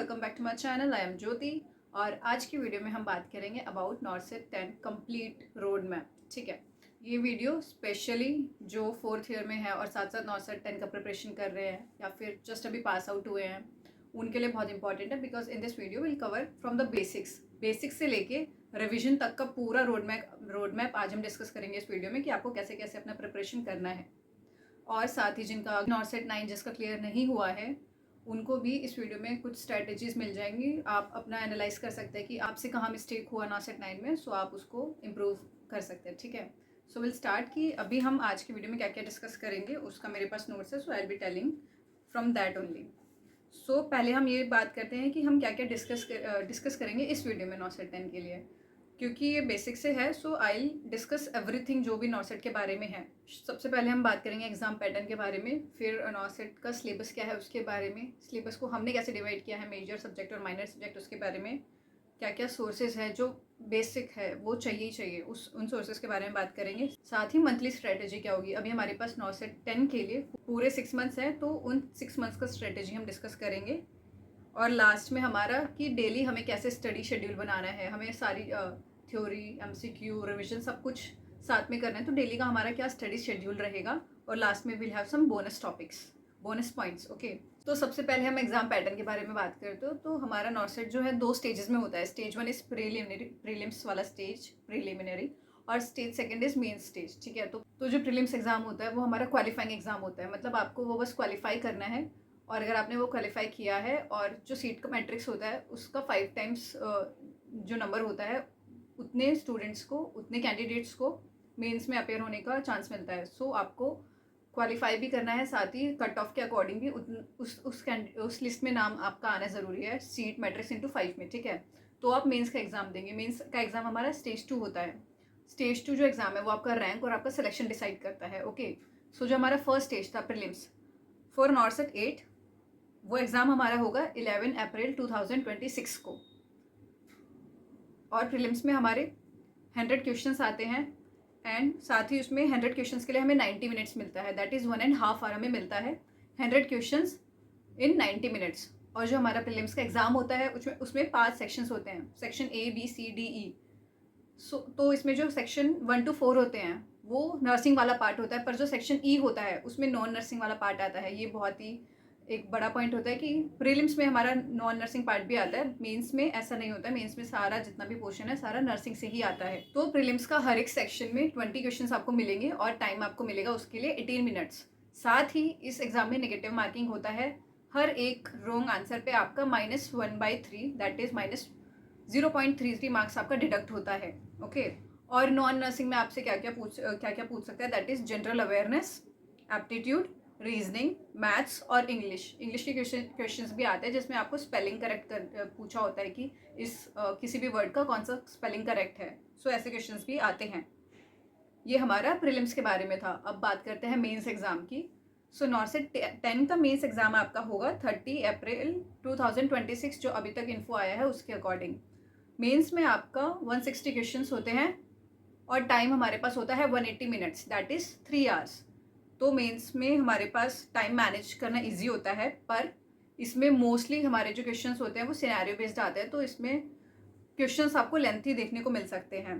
Welcome back to my channel. I am Jyoti और आज की वीडियो में हम बात करेंगे about NORCET 10 complete road map. ठीक है, ये वीडियो स्पेशली जो 4th ईयर में है और साथ साथ नॉर्सेट 10 का प्रिपरेशन कर रहे हैं या फिर जस्ट अभी पास आउट हुए हैं उनके लिए बहुत इंपॉर्टेंट है। Because in this video will cover from the basics से लेके रिविजन तक का पूरा रोड मैप आज हम डिस्कस करेंगे इस वीडियो में कि आपको कैसे कैसे अपना प्रिपरेशन करना है। और साथ ही जिनका नॉर्सेट 9 जिसका क्लियर नहीं हुआ है उनको भी इस वीडियो में कुछ स्ट्रैटेजीज मिल जाएंगी। आप अपना एनालाइज कर सकते हैं कि आपसे कहाँ मिस्टेक हुआ नॉर्सेट 9 में, सो आप उसको इम्प्रूव कर सकते हैं। ठीक है, सो विल स्टार्ट कि अभी हम आज की वीडियो में क्या क्या डिस्कस करेंगे उसका मेरे पास नोट्स है, so I will be telling from that only. So पहले हम ये बात करते हैं कि हम क्या क्या डिस्कस करेंगे इस वीडियो में नॉर्सेट 10 के लिए, क्योंकि ये बेसिक से है। सो आई डिस्कस एवरीथिंग जो भी नॉर्सेट के बारे में है। सबसे पहले हम बात करेंगे एग्जाम पैटर्न के बारे में, फिर नॉर्सेट का सिलेबस क्या है उसके बारे में, सिलेबस को हमने कैसे डिवाइड किया है मेजर सब्जेक्ट और माइनर सब्जेक्ट उसके बारे में, क्या क्या सोर्सेज है जो बेसिक है वो चाहिए ही चाहिए उन सोर्सेज के बारे में बात करेंगे। साथ ही मंथली स्ट्रेटेजी क्या होगी। अभी हमारे पास नॉर्सेट 10 के लिए पूरे 6 मंथ्स हैं, तो उन 6 मंथ्स का स्ट्रेटेजी हम डिस्कस करेंगे। और लास्ट में हमारा कि डेली हमें कैसे स्टडी शेड्यूल बनाना है, हमें सारी थ्योरी, एमसीक्यू, रिविजन सब कुछ साथ में करना है, तो डेली का हमारा क्या स्टडी शेड्यूल रहेगा। और लास्ट में will have some bonus topics, bonus points. Okay, तो सबसे पहले हम एग्जाम पैटर्न के बारे में बात करते हो तो हमारा नॉर्सेट जो है 2 स्टेजेस में होता है। स्टेज 1 इज प्रीलिम्स वाला स्टेज, प्रीलिमिनरी, और स्टेज 2 इज मेन स्टेज। ठीक है, तो जो प्रीलिम्स एग्जाम होता है वो हमारा क्वालिफाइंग एग्जाम होता है, मतलब आपको वो बस क्वालिफाई करना है। और अगर आपने वो क्वालिफाई किया है और जो सीट का मैट्रिक्स होता है उसका 5 टाइम्स जो नंबर होता है उतने स्टूडेंट्स को, उतने कैंडिडेट्स को मेंस में अपेयर होने का चांस मिलता है। सो आपको क्वालिफाई भी करना है, साथ ही कट ऑफ के अकॉर्डिंग भी उस लिस्ट में नाम आपका आना ज़रूरी है, सीट मैट्रिक्स इंटू 5 में। ठीक है, तो आप मेंस का एग्ज़ाम देंगे। मेंस का एग्ज़ाम हमारा स्टेज 2 होता है। स्टेज 2 जो एग्ज़ाम है वो आपका रैंक और आपका सिलेक्शन डिसाइड करता है। ओके, सो जो हमारा फर्स्ट स्टेज था प्रीलिम्स फॉर नॉर्सेट 8, वो एग्ज़ाम हमारा होगा 11 अप्रैल 2026 को। और प्रीलिम्स में हमारे 100 क्वेश्चंस आते हैं एंड साथ ही उसमें 100 क्वेश्चंस के लिए हमें 90 मिनट्स मिलता है, दैट इज़ 1.5 आवर हमें मिलता है 100 क्वेश्चंस इन 90 मिनट्स। और जो हमारा प्रीलिम्स का एग्ज़ाम होता है उसमें 5 सेक्शंस होते हैं, section A B C D E। तो इसमें जो सेक्शन 1 to 4 होते हैं वो नर्सिंग वाला पार्ट होता है, पर जो सेक्शन E होता है उसमें नॉन नर्सिंग वाला पार्ट आता है। ये बहुत ही एक बड़ा पॉइंट होता है कि प्रीलिम्स में हमारा नॉन नर्सिंग पार्ट भी आता है, मेंस में ऐसा नहीं होता है। मेंस में सारा जितना भी पोर्शन है सारा नर्सिंग से ही आता है। तो प्रीलिम्स का हर एक सेक्शन में 20 क्वेश्चंस आपको मिलेंगे और टाइम आपको मिलेगा उसके लिए 18 मिनट्स। साथ ही इस एग्जाम में नेगेटिव मार्किंग होता है, हर एक रॉन्ग आंसर पे आपका -1/3 दैट इज -0.33 मार्क्स आपका डिडक्ट होता है। ओके, और नॉन नर्सिंग में आपसे क्या क्या पूछ सकता है, that is general awareness, aptitude, reasoning, maths और इंग्लिश के क्वेश्चंस भी आते हैं जिसमें आपको स्पेलिंग करेक्ट पूछा होता है कि किसी भी वर्ड का कौन सा स्पेलिंग करेक्ट है। सो ऐसे क्वेश्चंस भी आते हैं। ये हमारा प्रीलिम्स के बारे में था। अब बात करते हैं मेंस एग्जाम की। सो नॉर्सेट 10 का मेंस एग्जाम आपका होगा 30 अप्रैल 2026, जो अभी तक इन्फो आया है उसके अकॉर्डिंग। मेंस में आपका 160 क्वेश्चंस होते हैं और टाइम हमारे पास होता है 180 मिनट्स, दैट इज़ 3 आवर्स। तो मेंस में हमारे पास टाइम मैनेज करना इजी होता है, पर इसमें मोस्टली हमारे जो क्वेश्चंस होते हैं वो सिनेरियो बेस्ड आते हैं, तो इसमें क्वेश्चंस आपको लेंथी देखने को मिल सकते हैं।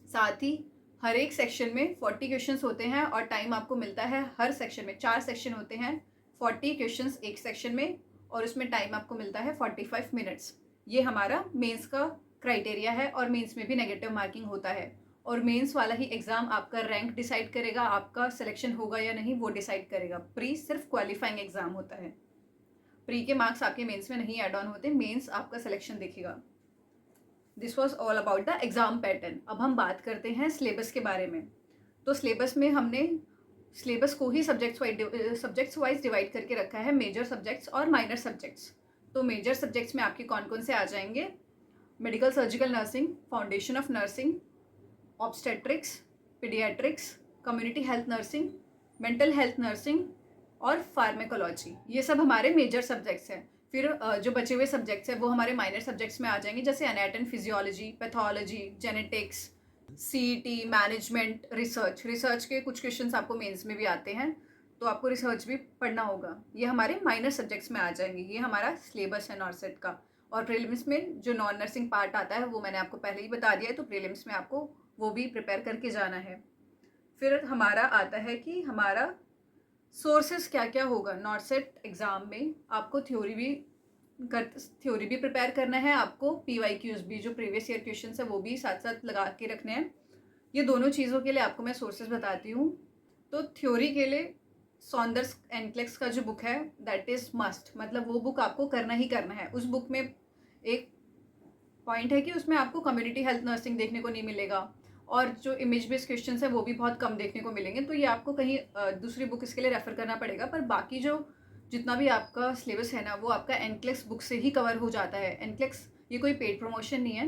साथ ही हर एक सेक्शन में 40 क्वेश्चंस होते हैं और टाइम आपको मिलता है हर सेक्शन में, 4 सेक्शन होते हैं, 40 क्वेश्चंस एक सेक्शन में और उसमें टाइम आपको मिलता है 45 मिनट्स। ये हमारा मेंस का क्राइटेरिया है और मेंस में भी नेगेटिव मार्किंग होता है। और मेंस वाला ही एग्ज़ाम आपका रैंक डिसाइड करेगा, आपका सिलेक्शन होगा या नहीं वो डिसाइड करेगा। प्री सिर्फ क्वालिफाइंग एग्ज़ाम होता है, प्री के मार्क्स आपके मेंस में नहीं ऐड ऑन होते, मेंस आपका सिलेक्शन देखेगा। This was all about the exam pattern. अब हम बात करते हैं सिलेबस के बारे में। तो सिलेबस में हमने सिलेबस को ही सब्जेक्ट्स वाइज डिवाइड करके रखा है, मेजर सब्जेक्ट्स और माइनर सब्जेक्ट्स। तो मेजर सब्जेक्ट्स में आपके कौन कौन से आ जाएंगे, medical surgical nursing, foundation of nursing, obstetrics, paediatrics, community health nursing, mental health nursing और फार्मेकोलॉजी। ये सब हमारे मेजर सब्जेक्ट्स हैं। फिर जो बचे हुए सब्जेक्ट्स हैं वो हमारे माइनर सब्जेक्ट्स में आ जाएंगे, जैसे anatomy, physiology, pathology, genetics, CET, management, research के कुछ क्वेश्चंस आपको मेंस में भी आते हैं। तो आपको रिसर्च भी पढ़ना होगा। ये हमारे माइनर सब्जेक्ट्स में आ जाएंगे। ये हमारा सिलेबस है नॉर्सेट का। और प्रीलिम्स में जो नॉन नर्सिंग पार्ट आता है वो मैंने आपको पहले ही बता दिया है, तो प्रीलिम्स में आपको वो भी प्रिपेयर करके जाना है। फिर हमारा आता है कि हमारा सोर्सेस क्या क्या होगा। नॉर्सेट एग्ज़ाम में आपको थ्योरी भी प्रिपेयर करना है, आपको PYQs भी, जो प्रीवियस ईयर क्वेश्चन है वो भी साथ साथ लगा के रखने हैं। ये दोनों चीज़ों के लिए आपको मैं सोर्सेज बताती हूँ। तो थ्योरी के लिए सॉन्डर्स एनक्लेक्स का जो बुक है दैट इज़ मस्ट, मतलब वो बुक आपको करना ही करना है। उस बुक में एक पॉइंट है कि उसमें आपको कम्युनिटी हेल्थ नर्सिंग देखने को नहीं मिलेगा, और जो इमेज बेस्ड क्वेश्चंस है वो भी बहुत कम देखने को मिलेंगे। तो ये आपको कहीं दूसरी बुक इसके लिए रेफ़र करना पड़ेगा। पर बाकी जो जितना भी आपका सिलेबस है ना, वो आपका एनक्लेक्स बुक से ही कवर हो जाता है। एनक्लेक्स ये कोई पेड प्रमोशन नहीं है,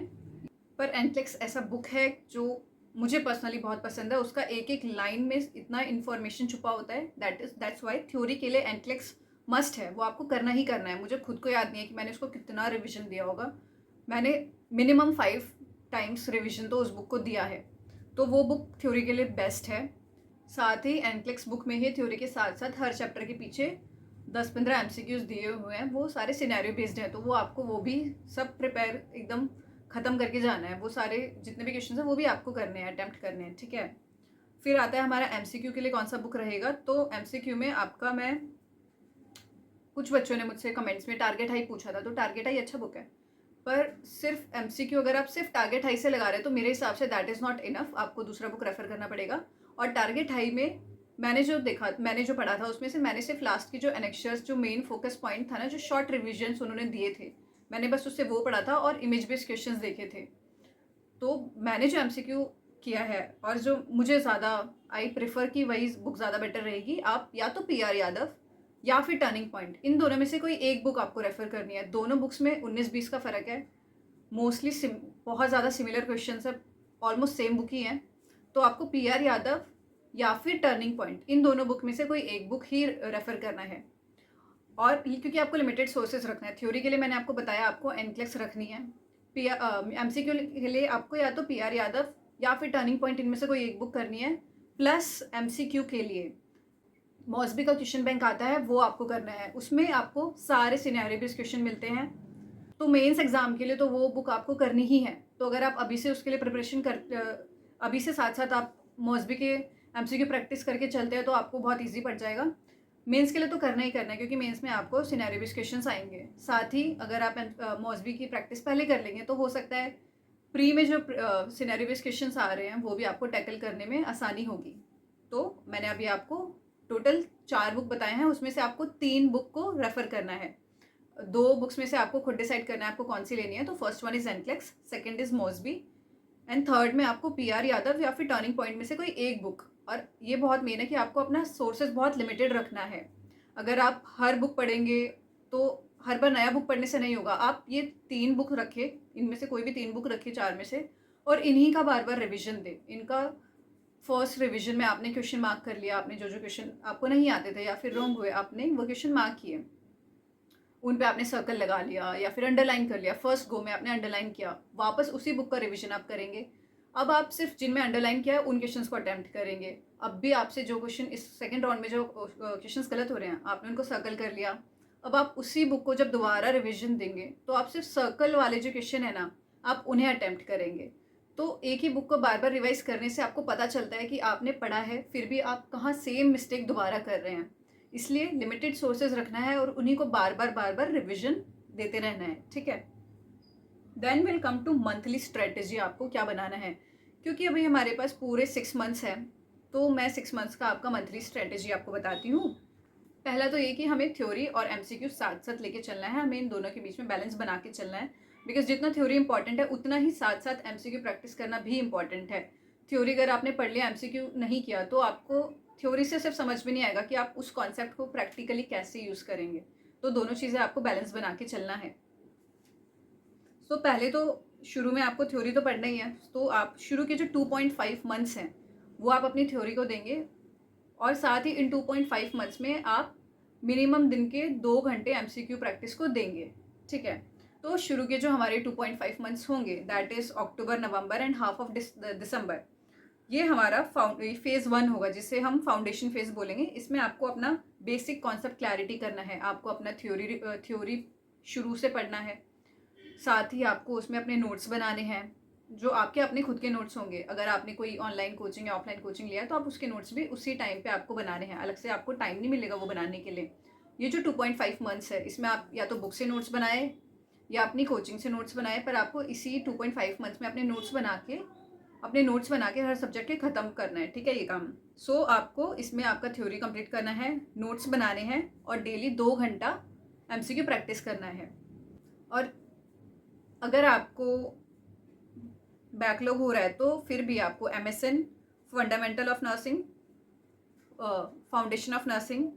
पर एनक्लेक्स ऐसा बुक है जो मुझे पर्सनली बहुत पसंद है। उसका एक एक लाइन में इतना इन्फॉर्मेशन छुपा होता है। दैट्स वाई थ्योरी के लिए एनक्लेक्स मस्ट है, वो आपको करना ही करना है। मुझे खुद को याद नहीं है कि मैंने उसको कितना रिविजन दिया होगा। मैंने मिनिमम 5 टाइम्स रिविजन तो उस बुक को दिया है। तो वो बुक थ्योरी के लिए बेस्ट है। साथ ही एनक्लेक्स बुक में ही थ्योरी के साथ साथ हर चैप्टर के पीछे 10-15 MCQs दिए हुए हैं। वो सारे सिनेरियो बेस्ड हैं, तो वो आपको वो भी सब प्रिपेयर एकदम ख़त्म करके जाना है। वो सारे जितने भी क्वेश्चन हैं वो भी आपको करने हैं, अटैम्प्ट करने हैं, ठीक है। फिर आता है हमारा MCQ के लिए कौन सा बुक रहेगा। तो MCQ में आपका, मैं कुछ बच्चों ने मुझसे कमेंट्स में टारगेट हाई पूछा था, तो टारगेट हाई अच्छा बुक है, पर सिर्फ MCQ अगर आप सिर्फ टारगेट हाई से लगा रहे हैं तो मेरे हिसाब say that is not enough, आपको दूसरा बुक रेफर करना पड़ेगा। और टारगेट हाई में मैंने जो पढ़ा था उसमें से मैंने सिर्फ लास्ट की जो एनेक्चर्स, जो मेन फोकस पॉइंट था ना, जो शॉर्ट रिविजन्स उन्होंने दिए थे, मैंने बस उससे वो पढ़ा था और इमेज बेस्ड क्वेश्चंस देखे थे। तो मैंने जो MCQ किया है और जो मुझे ज़्यादा आई प्रेफर की वही बुक ज़्यादा बेटर रहेगी। आप या तो PR यादव या फिर टर्निंग पॉइंट, इन दोनों में से कोई एक बुक आपको रेफ़र करनी है। दोनों बुक्स में 19-20 का फ़र्क है। मोस्टली बहुत ज़्यादा सिमिलर क्वेश्चन है, ऑलमोस्ट सेम बुक ही हैं। तो आपको PR यादव या फिर टर्निंग पॉइंट, इन दोनों बुक में से कोई एक बुक ही रेफ़र करना है। और क्योंकि आपको लिमिटेड सोर्सेज रखना है। थ्योरी के लिए मैंने आपको बताया आपको एनक्लेक्स रखनी है। MCQ के लिए आपको या तो PR यादव या फिर टर्निंग पॉइंट, इनमें से कोई एक बुक करनी है। प्लस MCQ के लिए मॉसबी का क्वेश्चन बैंक आता है, वो आपको करना है। उसमें आपको सारे सिनेरियो बेस्ड क्वेश्चन मिलते हैं। तो मेंस एग्ज़ाम के लिए तो वो बुक आपको करनी ही है। तो अगर आप अभी से उसके लिए प्रिपरेशन अभी से साथ साथ आप मॉसबी के MCQ प्रैक्टिस करके चलते हैं तो आपको बहुत ईजी पड़ जाएगा। मेंस के लिए तो करना ही करना है, क्योंकि मेंस में आपको सिनेरियो बेस्ड क्वेश्चंस आएंगे। साथ ही अगर आप मॉसबी की प्रैक्टिस पहले कर लेंगे तो हो सकता है प्री में जो सिनेरियो बेस्ड क्वेश्चंस आ रहे हैं वो भी आपको टैकल करने में आसानी होगी। तो मैंने अभी आपको टोटल 4 बुक बताए हैं, उसमें से आपको 3 बुक को रेफ़र करना है। 2 बुक्स में से आपको खुद डिसाइड करना है आपको कौन सी लेनी है। तो first one is NCLEX, second is Mosby, and third में आपको PR यादव या फिर टर्निंग पॉइंट में से कोई एक बुक। और ये बहुत मेन है कि आपको अपना सोर्सेज बहुत लिमिटेड रखना है। अगर आप हर बुक पढ़ेंगे तो हर बार नया बुक पढ़ने से नहीं होगा। आप ये 3 बुक रखें, इनमें से कोई भी 3 बुक रखिए 4 में से, और इन्हीं का बार बार रिविजन दें। इनका फर्स्ट रिवीजन में आपने क्वेश्चन मार्क कर लिया, आपने जो जो क्वेश्चन आपको नहीं आते थे या फिर रॉन्ग हुए आपने वो क्वेश्चन मार्क किए, उन पे आपने सर्कल लगा लिया या फिर अंडरलाइन कर लिया। फर्स्ट गो में आपने अंडरलाइन किया, वापस उसी बुक का रिवीजन आप करेंगे। अब आप सिर्फ जिनमें अंडरलाइन किया है उन क्वेश्चंस को अटैम्प्ट करेंगे। अब भी आपसे जो क्वेश्चन इस सेकंड राउंड में जो क्वेश्चंस गलत हो रहे हैं आपने उनको सर्कल कर लिया। अब आप उसी बुक को जब दोबारा रिविजन देंगे तो आप सिर्फ सर्कल वाले जो क्वेश्चन है ना, आप उन्हें अटैम्प्ट करेंगे। तो एक ही बुक को बार बार रिवाइज करने से आपको पता चलता है कि आपने पढ़ा है फिर भी आप कहाँ सेम मिस्टेक दोबारा कर रहे हैं। इसलिए लिमिटेड सोर्सेज रखना है और उन्हीं को बार बार रिविजन देते रहना है, ठीक है। Then will come to monthly strategy, आपको क्या बनाना है। क्योंकि अभी हमारे पास पूरे 6 मंथ्स हैं, तो मैं 6 मंथ्स का आपका मंथली स्ट्रेटजी आपको बताती हूँ। पहला तो ये कि हमें थ्योरी और MCQ साथ साथ लेके चलना है, हमें इन दोनों के बीच में बैलेंस बना के चलना है। बिकॉज जितना थ्योरी इंपॉर्टेंट है उतना ही साथ साथ MCQ प्रैक्टिस करना भी इंपॉर्टेंट है। थ्योरी अगर आपने पढ़ लिया MCQ नहीं किया तो आपको थ्योरी से सिर्फ समझ में नहीं आएगा कि आप उस कॉन्सेप्ट को प्रैक्टिकली कैसे यूज़ करेंगे। तो दोनों चीज़ें आपको बैलेंस बना के चलना है। तो पहले तो शुरू में आपको थ्योरी तो पढ़ना ही है, तो आप शुरू के जो 2.5 मंथ्स हैं वो आप अपनी थ्योरी को देंगे, और साथ ही इन 2.5 मंथ्स में आप मिनिमम दिन के 2 घंटे MCQ प्रैक्टिस को देंगे, ठीक है। तो शुरू के जो हमारे 2.5 मंथ्स होंगे that is October, November and half of दिसंबर। ये हमारा फेज़ 1 होगा, जिसे हम फाउंडेशन फेज़ बोलेंगे। इसमें आपको अपना बेसिक कॉन्सेप्ट क्लैरिटी करना है, आपको अपना थ्योरी शुरू से पढ़ना है। साथ ही आपको उसमें अपने नोट्स बनाने हैं, जो आपके अपने खुद के नोट्स होंगे। अगर आपने कोई ऑनलाइन कोचिंग या ऑफलाइन कोचिंग लिया है तो आप उसके नोट्स भी उसी टाइम पे आपको बनाने हैं, अलग से आपको टाइम नहीं मिलेगा वो बनाने के लिए। ये जो 2.5 मंथ्स है, इसमें आप या तो बुक से नोट्स बनाए या अपनी कोचिंग से नोट्स बनाए, पर आपको इसी 2.5 मंथ्स में अपने नोट्स बना के हर सब्जेक्ट के ख़त्म करना है, ठीक है, ये काम। सो आपको इसमें आपका थ्योरी कंप्लीट करना है, नोट्स बनाने हैं और डेली 2 घंटा एमसीक्यू प्रैक्टिस करना है। और अगर आपको बैकलॉग हो रहा है तो फिर भी आपको MSN, fundamental of nursing, foundation of nursing,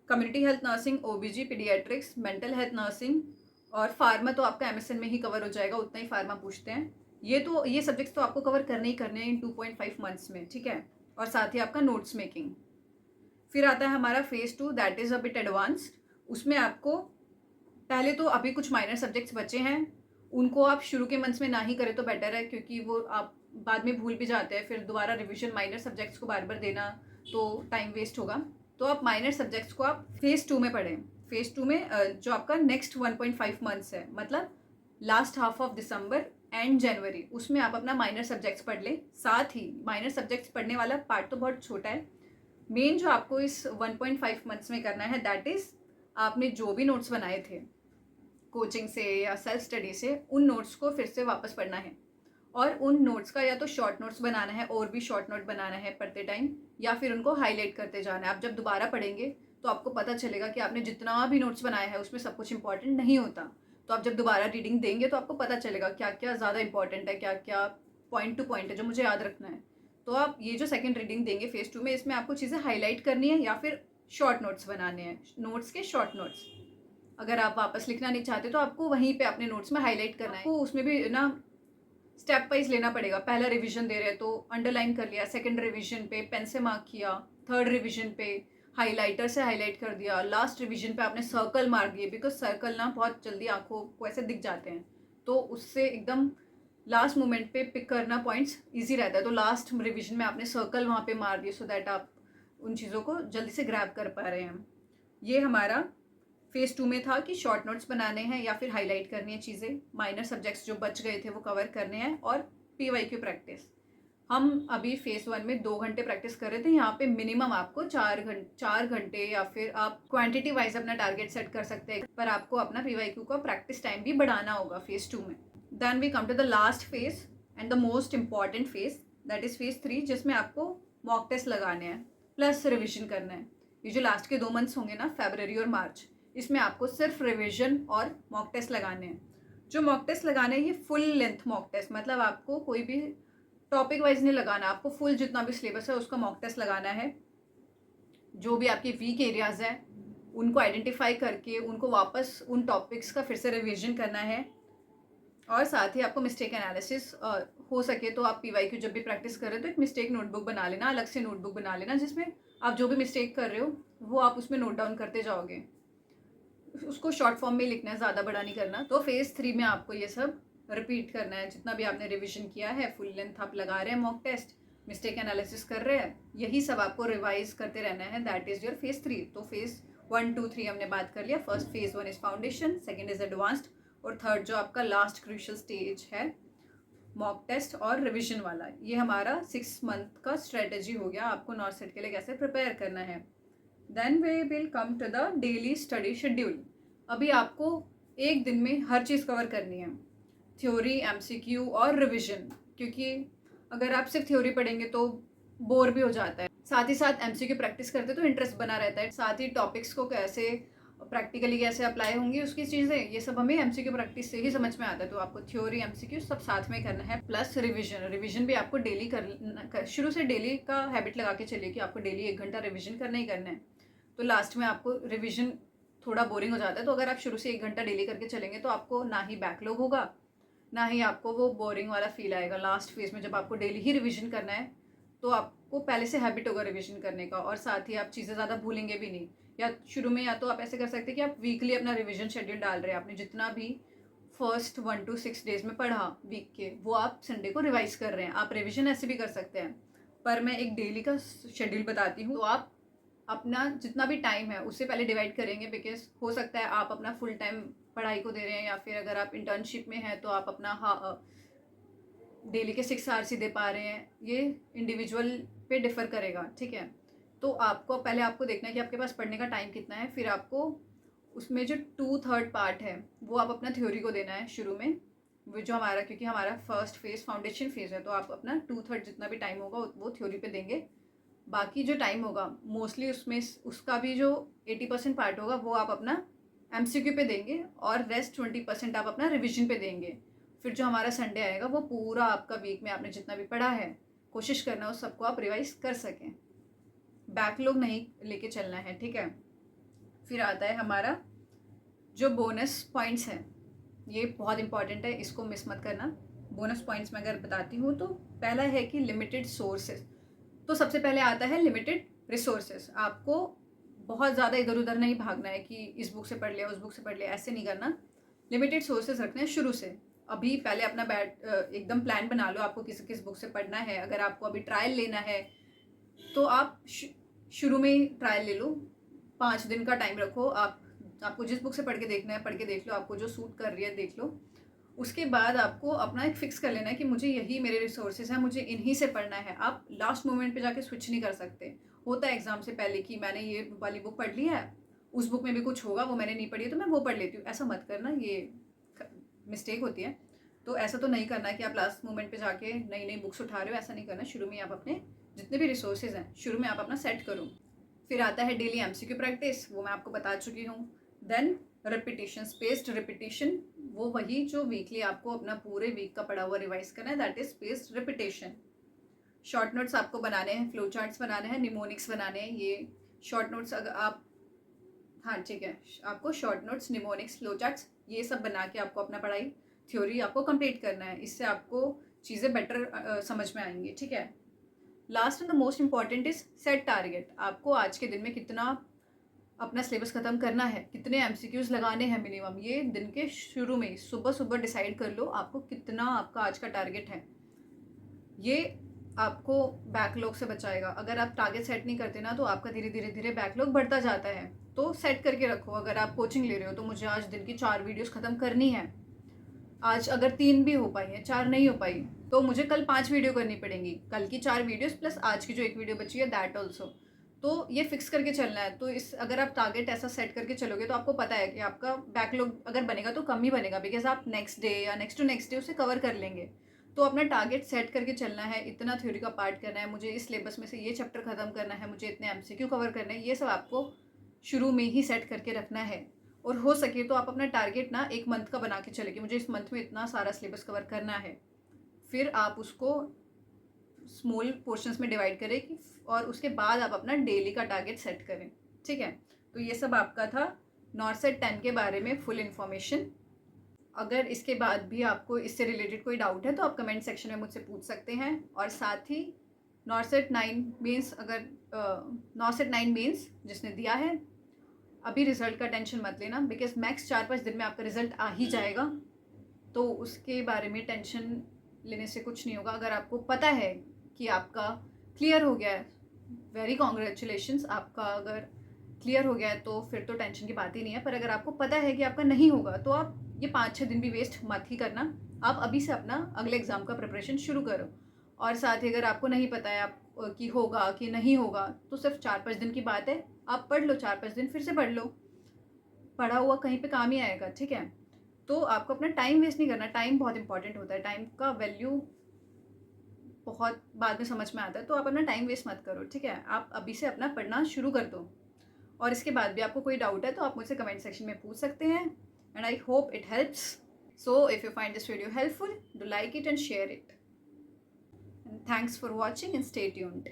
community health nursing, ओबीजी, paediatrics, mental health nursing और फार्मा तो आपका एमएसएन में ही कवर हो जाएगा, उतना ही फार्मा पूछते हैं। ये सब्जेक्ट्स तो आपको कवर करने ही करने हैं इन 2.5 मंथ्स में, ठीक है। और साथ ही आपका नोट्स मेकिंग। फिर आता है हमारा phase 2, that is a bit advanced. उसमें आपको पहले तो अभी कुछ माइनर सब्जेक्ट्स बचे हैं, उनको आप शुरू के मंथ्स में ना ही करें तो बेटर है, क्योंकि वो आप बाद में भूल भी जाते हैं। फिर दोबारा रिवीजन माइनर सब्जेक्ट्स को बार बार देना तो टाइम वेस्ट होगा। तो आप माइनर सब्जेक्ट्स को आप फेज़ 2 में पढ़ें। फेज़ 2 में जो आपका नेक्स्ट 1.5 मंथ्स है, मतलब last half of December and January, उसमें आप अपना माइनर सब्जेक्ट्स पढ़ लें। साथ ही माइनर सब्जेक्ट्स पढ़ने वाला पार्ट तो बहुत छोटा है, मेन जो आपको इस 1.5 मंथ्स में करना है दैट इज़ आपने जो भी नोट्स बनाए थे कोचिंग से या सेल्फ स्टडी से, उन नोट्स को फिर से वापस पढ़ना है। और उन नोट्स का या तो शॉर्ट नोट्स बनाना है और भी शॉर्ट नोट बनाना है पढ़ते टाइम, या फिर उनको हाईलाइट करते जाना है। आप जब दोबारा पढ़ेंगे तो आपको पता चलेगा कि आपने जितना भी नोट्स बनाया है उसमें सब कुछ इंपॉर्टेंट नहीं होता। तो आप जब दोबारा रीडिंग देंगे तो आपको पता चलेगा क्या क्या ज़्यादा इंपॉर्टेंट है, क्या क्या पॉइंट टू पॉइंट है जो मुझे याद रखना है। तो आप ये जो सेकेंड रीडिंग देंगे फेज़ 2 में, इसमें आपको चीज़ें हाईलाइट करनी है या फिर शॉर्ट नोट्स बनाने हैं, नोट्स के शॉर्ट नोट्स। अगर आप वापस लिखना नहीं चाहते तो आपको वहीं पे अपने नोट्स में हाईलाइट करना है। आपको उसमें भी ना स्टेप वाइज लेना पड़ेगा। पहला रिवीजन दे रहे हैं तो अंडरलाइन कर लिया, सेकंड रिवीजन पे पेन से मार्क किया, थर्ड रिवीजन पे हाइलाइटर से हाईलाइट कर दिया, लास्ट रिवीजन पे आपने सर्कल मार दिए, बिकॉज सर्कल ना बहुत जल्दी आंखों को ऐसे दिख जाते हैं, तो उससे एकदम लास्ट मोमेंट पे पिक करना पॉइंट्स ईजी रहता है। तो लास्ट रिवीजन में आपने सर्कल वहाँ पे मार दिए, सो दैट आप उन चीज़ों को जल्दी से ग्रैब कर पा रहे हैं। ये हमारा फेज़ 2 में था कि शॉर्ट नोट्स बनाने हैं या फिर हाईलाइट करनी है चीज़ें, माइनर सब्जेक्ट्स जो बच गए थे वो कवर करने हैं, और पीवाईक्यू प्रैक्टिस। हम अभी फेज़ 1 में 2 घंटे प्रैक्टिस कर रहे थे, यहाँ पे मिनिमम आपको 4 घंटे या फिर आप क्वांटिटी वाइज अपना टारगेट सेट कर सकते हैं, पर आपको अपना पीवाईक्यू का प्रैक्टिस टाइम भी बढ़ाना होगा फेज़ 2 में। Then we come to the last phase and the most important phase, that is phase 3, जिसमें आपको मॉक टेस्ट लगाने हैं प्लस रिविजन करना है। ये जो लास्ट के 2 मंथ्स होंगे ना, फरवरी और मार्च, इसमें आपको सिर्फ रिवीजन और मॉक टेस्ट लगाने हैं। जो मॉक टेस्ट लगाने हैं ये फुल लेंथ मॉक टेस्ट, मतलब आपको कोई भी टॉपिक वाइज नहीं लगाना, आपको फुल जितना भी सिलेबस है उसका मॉक टेस्ट लगाना है। जो भी आपके वीक एरियाज़ हैं उनको आइडेंटिफाई करके उनको वापस उन टॉपिक्स का फिर से रिवीजन करना है। और साथ ही आपको मिस्टेक एनालिसिस हो सके तो आप पीवाईक्यू जब भी प्रैक्टिस कर रहे हो तो एक मिस्टेक नोटबुक बना लेना, अलग से नोटबुक बना लेना, जिसमें आप जो भी मिस्टेक कर रहे हो वो आप उसमें नोट डाउन करते जाओगे। उसको शॉर्ट फॉर्म में लिखना है, ज़्यादा बड़ा नहीं करना। तो फेज़ 3 में आपको ये सब रिपीट करना है, जितना भी आपने रिविजन किया है, फुल लेंथ आप लगा रहे हैं मॉक टेस्ट, मिस्टेक एनालिसिस कर रहे हैं, यही सब आपको रिवाइज करते रहना है। That is your phase 3। तो फेज़ 1 2 3 हमने बात कर लिया। First phase 1 is foundation, second is advanced, और थर्ड जो आपका लास्ट क्रूशियल स्टेज है मॉक टेस्ट और रिविजन वाला। ये हमारा 6 मंथ का स्ट्रेटजी हो गया, आपको नॉर्थ सेट के लिए कैसे प्रिपेयर करना है। Then we will come to the daily study schedule. अभी आपको एक दिन में हर चीज़ कवर करनी है, थ्योरी, एमसीक्यू और रिविजन, क्योंकि अगर आप सिर्फ थ्योरी पढ़ेंगे तो बोर भी हो जाता है। साथ ही साथ एमसीक्यू प्रैक्टिस करते तो इंटरेस्ट बना रहता है। साथ ही टॉपिक्स को कैसे प्रैक्टिकली कैसे अप्लाई होंगी उसकी चीज़ें, ये सब हमें एमसीक्यू प्रैक्टिस से ही समझ में आता है। तो आपको थ्योरी एमसीक्यू सब साथ में करना है, प्लस रिविजन भी आपको डेली शुरू से डेली का हैबिट लगा के चलिए कि आपको डेली 1 घंटा रिविजन करना ही करना है। तो लास्ट में आपको रिविजन थोड़ा बोरिंग हो जाता है, तो अगर आप शुरू से 1 घंटा डेली करके चलेंगे तो आपको ना ही बैकलॉग होगा, ना ही आपको वो बोरिंग वाला फील आएगा। लास्ट फेज में जब आपको डेली ही रिविजन करना है तो आपको पहले से हैबिट होगा रिविजन करने का, और साथ ही आप चीज़ें ज़्यादा भूलेंगे भी नहीं। या शुरू में या तो आप ऐसे कर सकते हैं कि आप वीकली अपना रिविजन शेड्यूल डाल रहे हैं, आपने जितना भी फर्स्ट 1 to 6 डेज में पढ़ा वीक के, वो आप संडे को रिवाइज कर रहे हैं। आप रिविजन ऐसे भी कर सकते हैं, पर मैं एक डेली का शेड्यूल बताती हूँ। तो आप अपना जितना भी टाइम है उससे पहले डिवाइड करेंगे, बिकॉज हो सकता है आप अपना फुल टाइम पढ़ाई को दे रहे हैं, या फिर अगर आप इंटर्नशिप में हैं तो आप अपना डेली के 6 आवर्स ही दे पा रहे हैं। ये इंडिविजुअल पे डिफ़र करेगा, ठीक है। तो आपको पहले आपको देखना है कि आपके पास पढ़ने का टाइम कितना है, फिर आपको उसमें जो 2/3 पार्ट है वो आप अपना थ्योरी को देना है शुरू में, वो जो हमारा, क्योंकि हमारा फर्स्ट फेज़ फाउंडेशन फेज़ है, तो आप अपना 2/3 जितना भी टाइम होगा वो थ्योरी पे देंगे। बाकी जो टाइम होगा मोस्टली उसमें उसका भी जो 80% पार्ट होगा वो आप अपना MCQ पे देंगे, और रेस्ट 20% आप अपना रिविजन पे देंगे। फिर जो हमारा संडे आएगा वो पूरा आपका वीक में आपने जितना भी पढ़ा है कोशिश करना उस सबको आप रिवाइज कर सकें, बैकलॉग नहीं लेके चलना है, ठीक है। फिर आता है हमारा जो बोनस पॉइंट्स हैं, ये बहुत इंपॉर्टेंट है, इसको मिस मत करना। बोनस पॉइंट्स में अगर बताती हूँ तो पहला है कि लिमिटेड सोर्सेज। तो सबसे पहले आता है लिमिटेड रिसोर्सेज। आपको बहुत ज़्यादा इधर उधर नहीं भागना है कि इस बुक से पढ़ लिया उस बुक से पढ़ लिया, ऐसे नहीं करना। लिमिटेड सोर्सेज रखने हैं शुरू से। अभी पहले अपना एकदम प्लान बना लो आपको किस किस बुक से पढ़ना है। अगर आपको अभी ट्रायल लेना है तो आप शुरू में ही ट्रायल ले लो, 5 दिन का टाइम रखो। आपको जिस बुक से पढ़ के देखना है पढ़ के देख लो, आपको जो सूट कर रही है देख लो। उसके बाद आपको अपना एक फ़िक्स कर लेना है कि मुझे यही मेरे रिसोर्सेज हैं, मुझे इन्हीं से पढ़ना है। आप लास्ट मोमेंट पे जाके स्विच नहीं कर सकते। होता है एग्ज़ाम से पहले कि मैंने ये वाली बुक पढ़ ली है, उस बुक में भी कुछ होगा वो मैंने नहीं पढ़ी है तो मैं वो पढ़ लेती हूँ। ऐसा मत करना, ये मिस्टेक होती है। तो ऐसा तो नहीं करना कि आप लास्ट मोमेंट पे जाके नई नई बुक्स उठा रहे हो, ऐसा नहीं करना। शुरू में आप अपने जितने भी रिसोर्सेज हैं शुरू में आप अपना सेट करो। फिर आता है डेली MCQ प्रैक्टिस, वो मैं आपको बता चुकी हूँ। देन रिपीटिशन, स्पेस्ड रिपीटिशन, वो वही जो वीकली आपको अपना पूरे वीक का पढ़ा हुआ रिवाइज करना है, that is spaced repetition. Short notes आपको बनाने हैं, फ्लो चार्ट्स बनाने हैं, निमोनिक्स बनाने हैं। ये शॉर्ट नोट्स अगर आप, हाँ ठीक है, आपको short notes, mnemonics, flow charts ये सब बना के आपको अपना पढ़ाई थ्योरी आपको कंप्लीट करना है। इससे आपको चीज़ें बेटर समझ में आएंगी, ठीक है। Last and the most important is set target. आपको आज के दिन में कितना अपना सिलेबस ख़त्म करना है, कितने MCQs लगाने हैं मिनिमम, ये दिन के शुरू में सुबह सुबह डिसाइड कर लो आपको कितना आपका आज का टारगेट है। ये आपको बैकलॉग से बचाएगा। अगर आप टारगेट सेट नहीं करते ना तो आपका धीरे धीरे धीरे बैकलॉग बढ़ता जाता है। तो सेट करके रखो। अगर आप कोचिंग ले रहे हो तो मुझे आज दिन की 4 वीडियोस ख़त्म करनी है। आज अगर 3 भी हो पाई है, 4 नहीं हो पाई, तो मुझे कल 5 वीडियो करनी पड़ेंगी। कल की 4 वीडियोस प्लस आज की जो 1 वीडियो बची है दैट ऑल्सो। तो ये फिक्स करके चलना है। तो इस अगर आप टारगेट ऐसा सेट करके चलोगे तो आपको पता है कि आपका बैकलॉग अगर बनेगा तो कम ही बनेगा, बिकॉज आप नेक्स्ट डे या नेक्स्ट टू नेक्स्ट डे उसे कवर कर लेंगे। तो अपना टारगेट सेट करके चलना है, इतना थ्योरी का पार्ट करना है, मुझे इस सिलेबस में से ये चैप्टर ख़त्म करना है, मुझे इतने MCQ कवर करना है, ये सब आपको शुरू में ही सेट करके रखना है। और हो सके तो आप अपना टारगेट ना 1 मंथ का बना के चले कि मुझे इस मंथ में इतना सारा सिलेबस कवर करना है। फिर आप उसको स्मॉल पोर्शंस में डिवाइड करें और उसके बाद आप अपना डेली का टारगेट सेट करें, ठीक है। तो ये सब आपका था नॉर्सेट 10 के बारे में फुल इन्फॉर्मेशन। अगर इसके बाद भी आपको इससे रिलेटेड कोई डाउट है तो आप कमेंट सेक्शन में मुझसे पूछ सकते हैं। और साथ ही नॉर्सेट 9 मीन्स, अगर नॉर्सेट 9 मीन्स जिसने दिया है, अभी रिज़ल्ट का टेंशन मत लेना, बिकॉज मैक्स 4-5 दिन में आपका रिज़ल्ट आ ही जाएगा। तो उसके बारे में टेंशन लेने से कुछ नहीं होगा। अगर आपको पता है कि आपका क्लियर हो गया है, वेरी कॉन्ग्रेचुलेशंस। आपका अगर क्लियर हो गया है तो फिर तो टेंशन की बात ही नहीं है। पर अगर आपको पता है कि आपका नहीं होगा तो आप ये 5-6 दिन भी वेस्ट मत ही करना। आप अभी से अपना अगले एग्ज़ाम का प्रिपरेशन शुरू करो। और साथ ही अगर आपको नहीं पता है आप कि होगा कि नहीं होगा तो सिर्फ 4-5 दिन की बात है, आप पढ़ लो 4-5 दिन, फिर से पढ़ लो, पढ़ा हुआ कहीं पे काम ही आएगा, ठीक है। तो आपको अपना टाइम वेस्ट नहीं करना। टाइम बहुत इंपॉर्टेंट होता है, टाइम का वैल्यू बहुत बाद में समझ में आता है। तो आप अपना टाइम वेस्ट मत करो, ठीक है। आप अभी से अपना पढ़ना शुरू कर दो। और इसके बाद भी आपको कोई डाउट है तो आप मुझसे कमेंट सेक्शन में पूछ सकते हैं। And I hope it helps. So if you find this video helpful, do like it and share it. And thanks for watching and stay tuned.